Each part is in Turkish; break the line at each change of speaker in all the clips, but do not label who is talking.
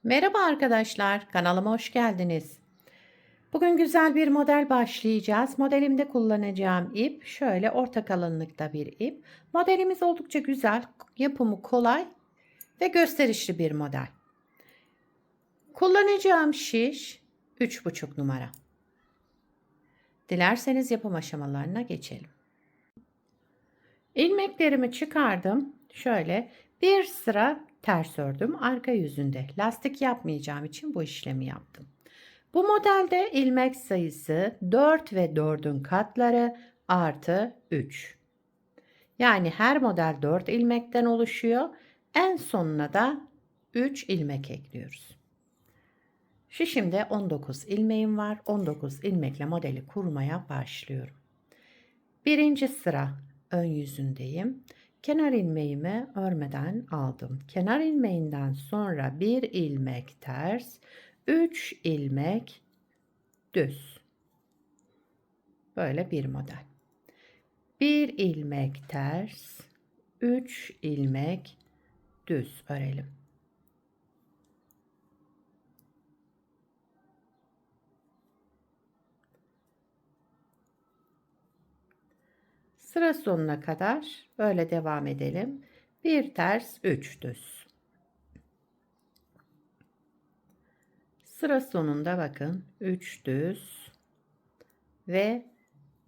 Merhaba arkadaşlar, kanalıma hoş geldiniz. Bugün güzel bir model başlayacağız. Modelimde kullanacağım ip şöyle orta kalınlıkta bir ip. Modelimiz oldukça güzel, yapımı kolay ve gösterişli bir model. Kullanacağım şiş 3,5 numara. Dilerseniz yapım aşamalarına geçelim. İlmeklerimi çıkardım. Şöyle bir sıra ters ördüm. Arka yüzünde lastik yapmayacağım için bu işlemi yaptım. Bu modelde ilmek sayısı 4 ve 4'ün katları artı 3. Yani her model 4 ilmekten oluşuyor. En sonuna da 3 ilmek ekliyoruz. Şişimde 19 ilmeğim var. 19 ilmekle modeli kurmaya başlıyorum. Birinci sıra ön yüzündeyim. Kenar ilmeğimi örmeden aldım. Kenar ilmeğinden sonra bir ilmek ters, 3 ilmek düz. Böyle bir model. Bir ilmek ters, 3 ilmek düz örelim. Sıra sonuna kadar böyle devam edelim. Bir ters, 3 düz. Sıra sonunda bakın 3 düz ve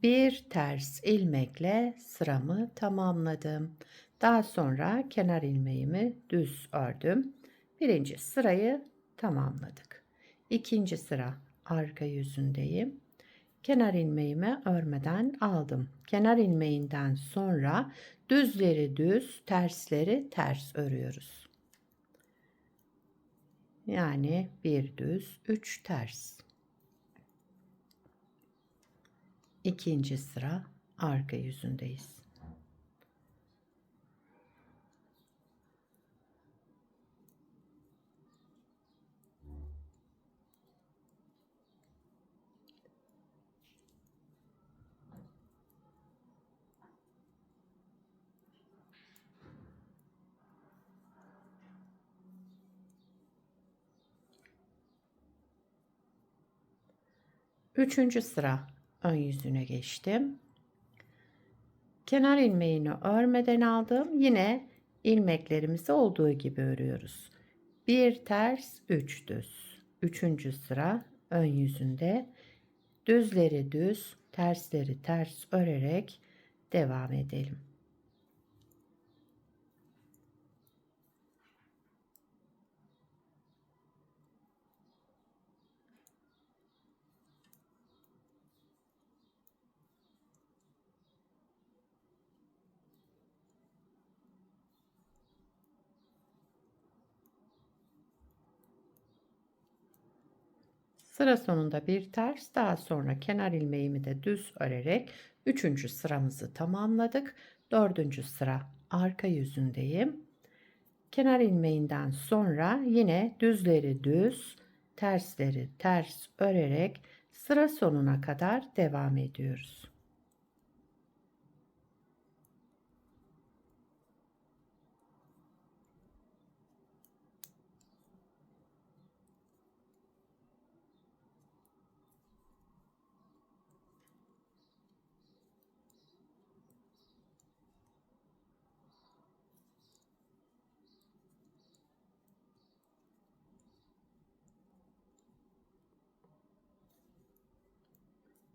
bir ters ilmekle sıramı tamamladım. Daha sonra kenar ilmeğimi düz ördüm. Birinci sırayı tamamladık. İkinci sıra arka yüzündeyim. Kenar ilmeğimi örmeden aldım. Kenar ilmeğinden sonra düzleri düz, tersleri ters örüyoruz. Yani bir düz, 3 ters. İkinci sıra arka yüzündeyiz. Üçüncü sıra ön yüzüne geçtim. Kenar ilmeğini örmeden aldım. Yine ilmeklerimizi olduğu gibi örüyoruz. Bir ters, 3 düz. Üçüncü sıra ön yüzünde düzleri düz, tersleri ters örerek devam edelim. Sıra sonunda bir ters, daha sonra kenar ilmeğimi de düz örerek üçüncü sıramızı tamamladık. Dördüncü sıra arka yüzündeyim. Kenar ilmeğinden sonra yine düzleri düz, tersleri ters örerek sıra sonuna kadar devam ediyoruz.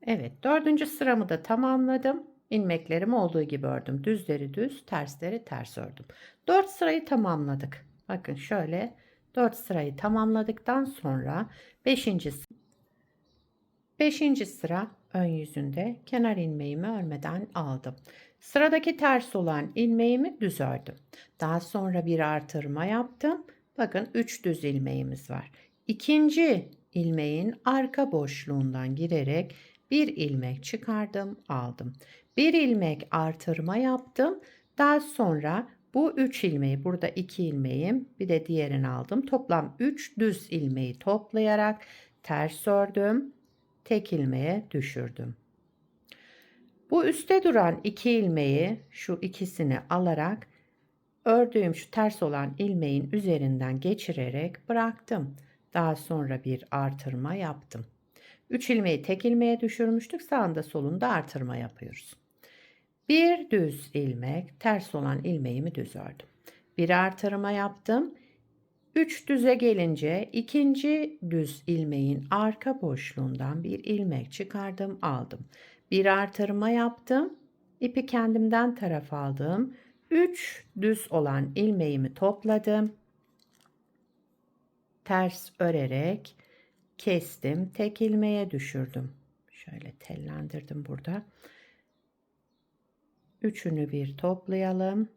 Evet, dördüncü sıramı da tamamladım. İlmeklerimi olduğu gibi ördüm. Düzleri düz, tersleri ters ördüm. 4 sırayı tamamladık. Bakın şöyle 4 sırayı tamamladıktan sonra beşinci sıra ön yüzünde kenar ilmeğimi örmeden aldım. Sıradaki ters olan ilmeğimi düz ördüm. Daha sonra bir artırma yaptım. Bakın 3 düz ilmeğimiz var. İkinci ilmeğin arka boşluğundan girerek bir ilmek çıkardım, aldım. Bir ilmek artırma yaptım. Daha sonra bu 3 ilmeği, burada 2 ilmeğim, bir de diğerini aldım. Toplam 3 düz ilmeği toplayarak ters ördüm, tek ilmeğe düşürdüm. Bu üstte duran 2 ilmeği, şu ikisini alarak ördüğüm şu ters olan ilmeğin üzerinden geçirerek bıraktım. Daha sonra bir artırma yaptım. 3 ilmeği tek ilmeğe düşürmüştük. Sağında solunda artırma yapıyoruz. Bir düz ilmek, ters olan ilmeğimi düz ördüm. Bir artırma yaptım. 3 düze gelince ikinci düz ilmeğin arka boşluğundan bir ilmek çıkardım, aldım. Bir artırma yaptım. İpi kendimden taraf aldım. 3 düz olan ilmeğimi topladım. Ters örerek kestim. Tek ilmeğe düşürdüm. Şöyle tellendirdim burada. Üçünü bir toplayalım.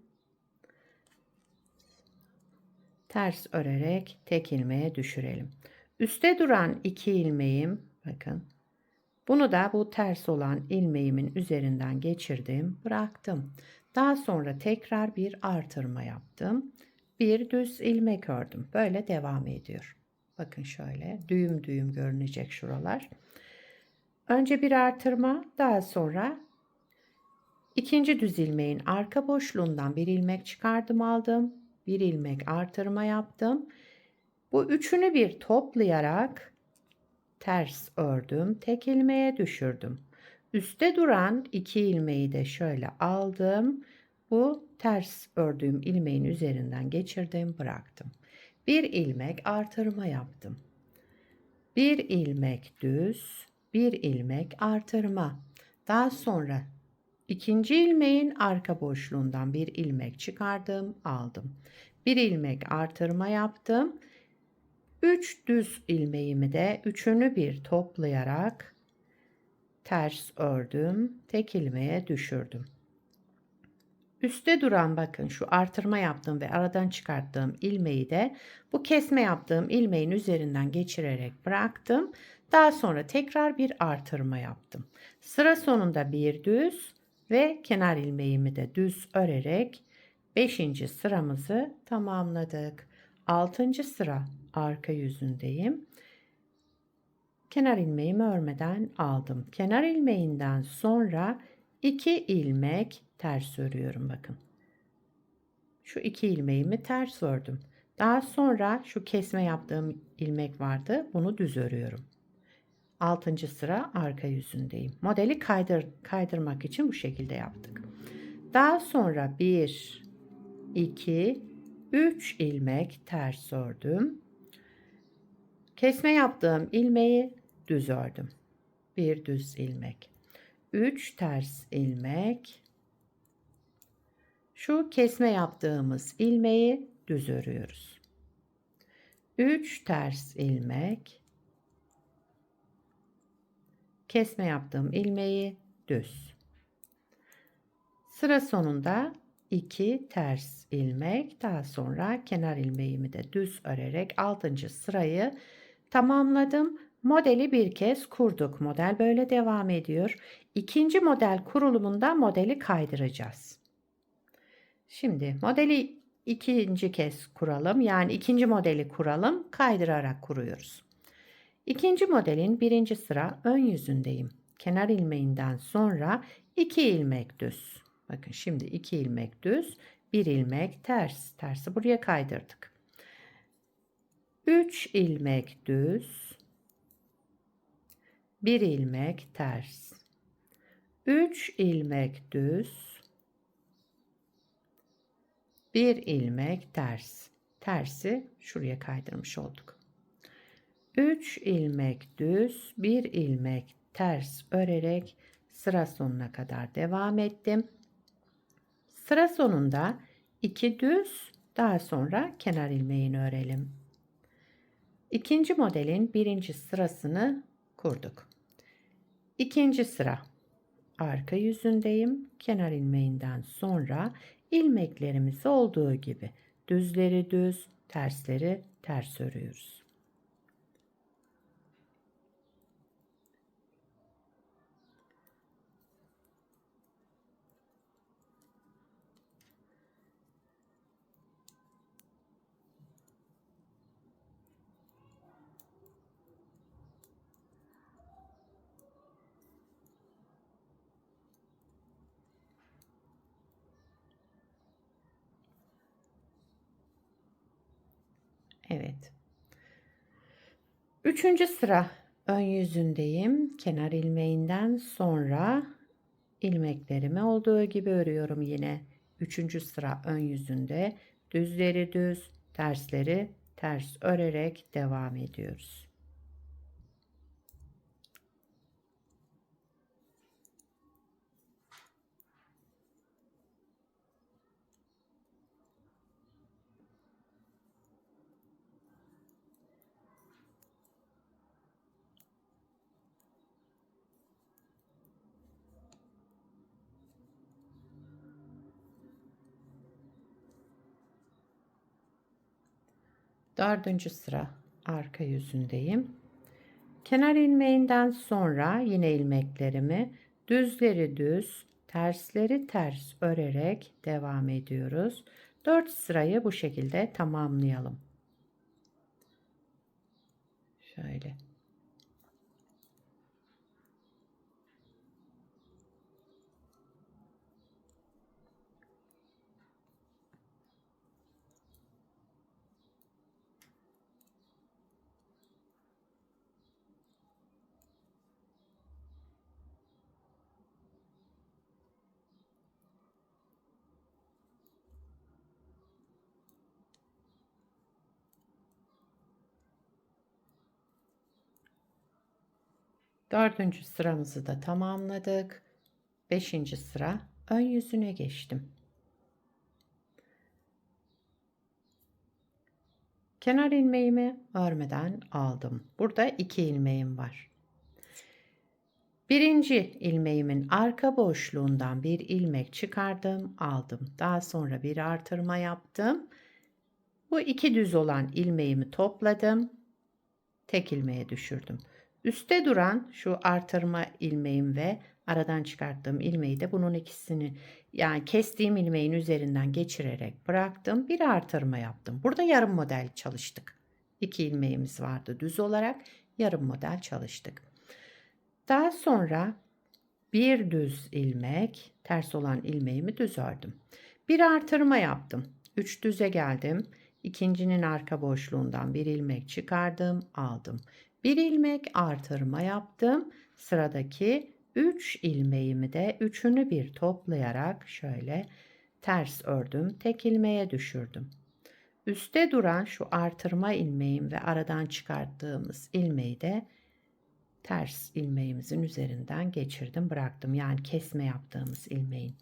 Ters örerek tek ilmeğe düşürelim. Üste duran 2 ilmeğim, bakın. Bunu da bu ters olan ilmeğimin üzerinden geçirdim, bıraktım. Daha sonra tekrar bir artırma yaptım. Bir düz ilmek ördüm. Böyle devam ediyor. Bakın şöyle düğüm düğüm görünecek şuralar. Önce bir artırma, daha sonra ikinci düz ilmeğin arka boşluğundan bir ilmek çıkardım, aldım. Bir ilmek artırma yaptım. Bu üçünü bir toplayarak ters ördüm. Tek ilmeğe düşürdüm. Üste duran 2 ilmeği de şöyle aldım. Bu ters ördüğüm ilmeğin üzerinden geçirdim, bıraktım. Bir ilmek artırma yaptım. Bir ilmek düz, bir ilmek artırma. Daha sonra ikinci ilmeğin arka boşluğundan bir ilmek çıkardım, aldım. Bir ilmek artırma yaptım. 3 düz ilmeğimi de üçünü bir toplayarak ters ördüm. Tek ilmeğe düşürdüm. Üste duran bakın şu artırma yaptığım ve aradan çıkarttığım ilmeği de bu kesme yaptığım ilmeğin üzerinden geçirerek bıraktım. Daha sonra tekrar bir artırma yaptım. Sıra sonunda bir düz ve kenar ilmeğimi de düz örerek 5. sıramızı tamamladık. 6. sıra arka yüzündeyim. Kenar ilmeğimi örmeden aldım. Kenar ilmeğinden sonra 2 ilmek ters örüyorum bakın. Şu 2 ilmeğimi ters ördüm. Daha sonra şu kesme yaptığım ilmek vardı. Bunu düz örüyorum. 6. sıra arka yüzündeyim. Modeli kaydırmak için bu şekilde yaptık. Daha sonra 1, 2, 3 ilmek ters ördüm. Kesme yaptığım ilmeği düz ördüm. Bir düz ilmek. 3 ters ilmek. Şu kesme yaptığımız ilmeği düz örüyoruz. 3 ters ilmek. Kesme yaptığım ilmeği düz. Sıra sonunda 2 ters ilmek, daha sonra kenar ilmeğimi de düz örerek 6. sırayı tamamladım. Modeli bir kez kurduk. Model böyle devam ediyor. İkinci model kurulumunda modeli kaydıracağız. Şimdi modeli ikinci kez kuralım. Yani ikinci modeli kuralım. Kaydırarak kuruyoruz. İkinci modelin 1. sıra ön yüzündeyim. Kenar ilmeğinden sonra 2 ilmek düz. Bakın şimdi 2 ilmek düz, 1 ilmek ters. Tersi buraya kaydırdık. 3 ilmek düz, 1 ilmek ters. 3 ilmek düz, 1 ilmek ters. Tersi şuraya kaydırmış olduk. 3 ilmek düz, 1 ilmek ters örerek sıra sonuna kadar devam ettim. Sıra sonunda 2 düz, daha sonra kenar ilmeğini örelim. İkinci modelin 1. sırasını kurduk. İkinci sıra arka yüzündeyim. Kenar ilmeğinden sonra ilmeklerimiz olduğu gibi düzleri düz, tersleri ters örüyoruz. Evet. Üçüncü sıra ön yüzündeyim. Kenar ilmeğinden sonra ilmeklerimi olduğu gibi örüyorum yine. Üçüncü sıra ön yüzünde düzleri düz, tersleri ters örerek devam ediyoruz. Dördüncü sıra arka yüzündeyim. Kenar ilmeğinden sonra yine ilmeklerimi düzleri düz, tersleri ters örerek devam ediyoruz. 4 sırayı bu şekilde tamamlayalım. Şöyle. Dördüncü sıramızı da tamamladık. Beşinci sıra ön yüzüne geçtim. Kenar ilmeğimi örmeden aldım. Burada 2 ilmeğim var. Birinci ilmeğimin arka boşluğundan bir ilmek çıkardım, aldım. Daha sonra bir artırma yaptım. Bu iki düz olan ilmeğimi topladım. Tek ilmeğe düşürdüm. Üste duran şu artırma ilmeğim ve aradan çıkarttığım ilmeği de bunun ikisini, yani kestiğim ilmeğin üzerinden geçirerek bıraktım. Bir artırma yaptım. Burada yarım model çalıştık. 2 ilmeğimiz vardı düz olarak. Yarım model çalıştık. Daha sonra bir düz ilmek, ters olan ilmeğimi düz ördüm. Bir artırma yaptım. 3 düze geldim. İkincinin arka boşluğundan bir ilmek çıkardım, aldım. Bir ilmek artırma yaptım. Sıradaki 3 ilmeğimi de üçünü bir toplayarak şöyle ters ördüm. Tek ilmeğe düşürdüm. Üste duran şu artırma ilmeğim ve aradan çıkarttığımız ilmeği de ters ilmeğimizin üzerinden geçirdim, bıraktım. Yani kesme yaptığımız ilmeğin.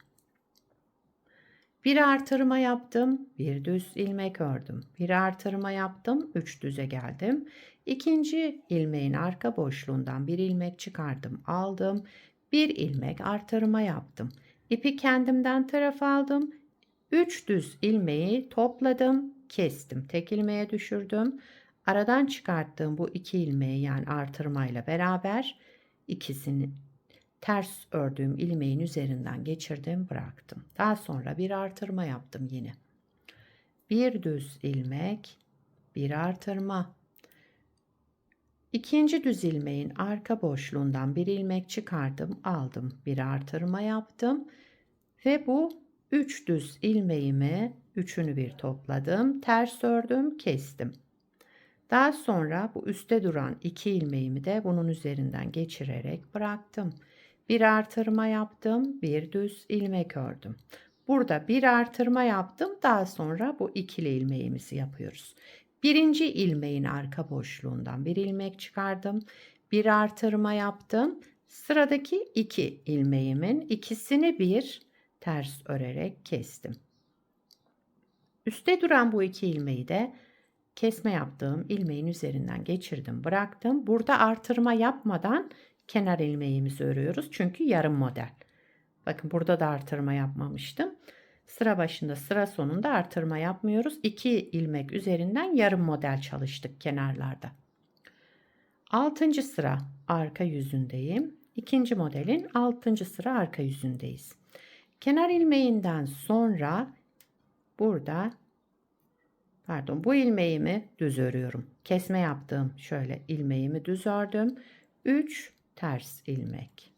Bir artırma yaptım, bir düz ilmek ördüm. Bir artırma yaptım, 3 düze geldim. İkinci ilmeğin arka boşluğundan bir ilmek çıkardım, aldım. Bir ilmek artırma yaptım. İpi kendimden taraf aldım. 3 düz ilmeği topladım, kestim. Tek ilmeğe düşürdüm. Aradan çıkarttığım bu 2 ilmeği, yani artırmayla beraber ikisini ters ördüğüm ilmeğin üzerinden geçirdim, bıraktım. Daha sonra bir artırma yaptım yine. Bir düz ilmek, bir artırma. İkinci düz ilmeğin arka boşluğundan bir ilmek çıkardım, aldım. Bir artırma yaptım ve bu 3 düz ilmeğimi üçünü bir topladım, ters ördüm, kestim. Daha sonra bu üstte duran 2 ilmeğimi de bunun üzerinden geçirerek bıraktım. Bir artırma yaptım, bir düz ilmek ördüm. Burada bir artırma yaptım, daha sonra bu ikili ilmeğimizi yapıyoruz. Birinci ilmeğin arka boşluğundan bir ilmek çıkardım, bir artırma yaptım. Sıradaki 2 ilmeğimin ikisini bir ters örerek kestim. Üste duran bu 2 ilmeği de kesme yaptığım ilmeğin üzerinden geçirdim, bıraktım. Burada artırma yapmadan kenar ilmeğimizi örüyoruz. Çünkü yarım model. Bakın burada da artırma yapmamıştım. Sıra başında, sıra sonunda artırma yapmıyoruz. 2 ilmek üzerinden yarım model çalıştık kenarlarda. 6. sıra arka yüzündeyim. İkinci modelin 6. sıra arka yüzündeyiz. Kenar ilmeğinden sonra burada bu ilmeğimi düz örüyorum. Kesme yaptığım şöyle ilmeğimi düz ördüm. 3 ters ilmek.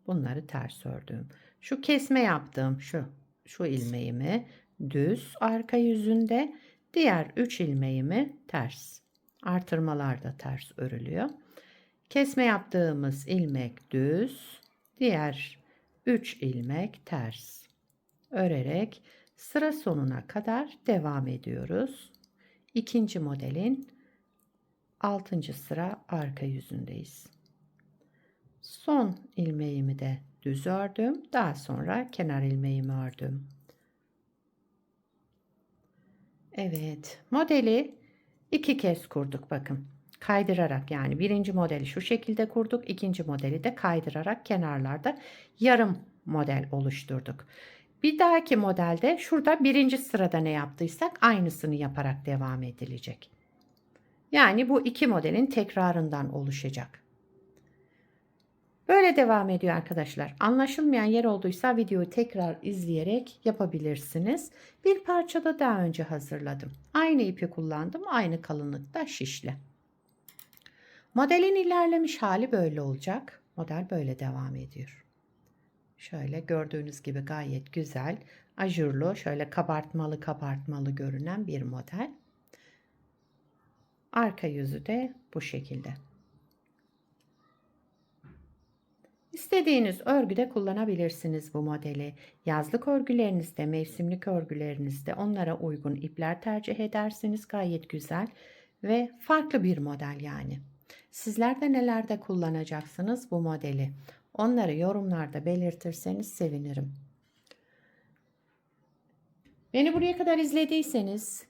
Bunları ters ördüm. Şu kesme yaptığım şu ilmeğimi düz arka yüzünde Diğer 3 ilmeğimi ters. Artırmalar da ters örülüyor. Kesme yaptığımız ilmek düz, diğer 3 ilmek ters örerek sıra sonuna kadar devam ediyoruz. İkinci modelin 6. sıra arka yüzündeyiz. Son ilmeğimi de düz ördüm. Daha sonra kenar ilmeğimi ördüm. Evet, modeli 2 kez kurduk bakın. Kaydırarak, yani birinci modeli şu şekilde kurduk. İkinci modeli de kaydırarak kenarlarda yarım model oluşturduk. Bir dahaki modelde şurada birinci sırada ne yaptıysak aynısını yaparak devam edilecek. Yani bu iki modelin tekrarından oluşacak. Böyle devam ediyor arkadaşlar. Anlaşılmayan yer olduysa videoyu tekrar izleyerek yapabilirsiniz. Bir parça da daha önce hazırladım. Aynı ipi kullandım. Aynı kalınlıkta şişli. Modelin ilerlemiş hali böyle olacak. Model böyle devam ediyor. Şöyle gördüğünüz gibi gayet güzel, ajurlu, şöyle kabartmalı görünen bir model. Arka yüzü de bu şekilde. İstediğiniz örgüde kullanabilirsiniz bu modeli. Yazlık örgülerinizde, mevsimlik örgülerinizde onlara uygun ipler tercih ederseniz gayet güzel ve farklı bir model yani. Sizler de nelerde kullanacaksınız bu modeli? Onları yorumlarda belirtirseniz sevinirim. Beni buraya kadar izlediyseniz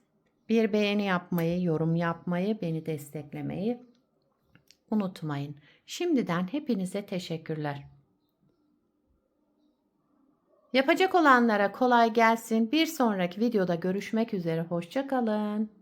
bir beğeni yapmayı, yorum yapmayı, beni desteklemeyi unutmayın. Şimdiden hepinize teşekkürler. Yapacak olanlara kolay gelsin. Bir sonraki videoda görüşmek üzere. Hoşça kalın.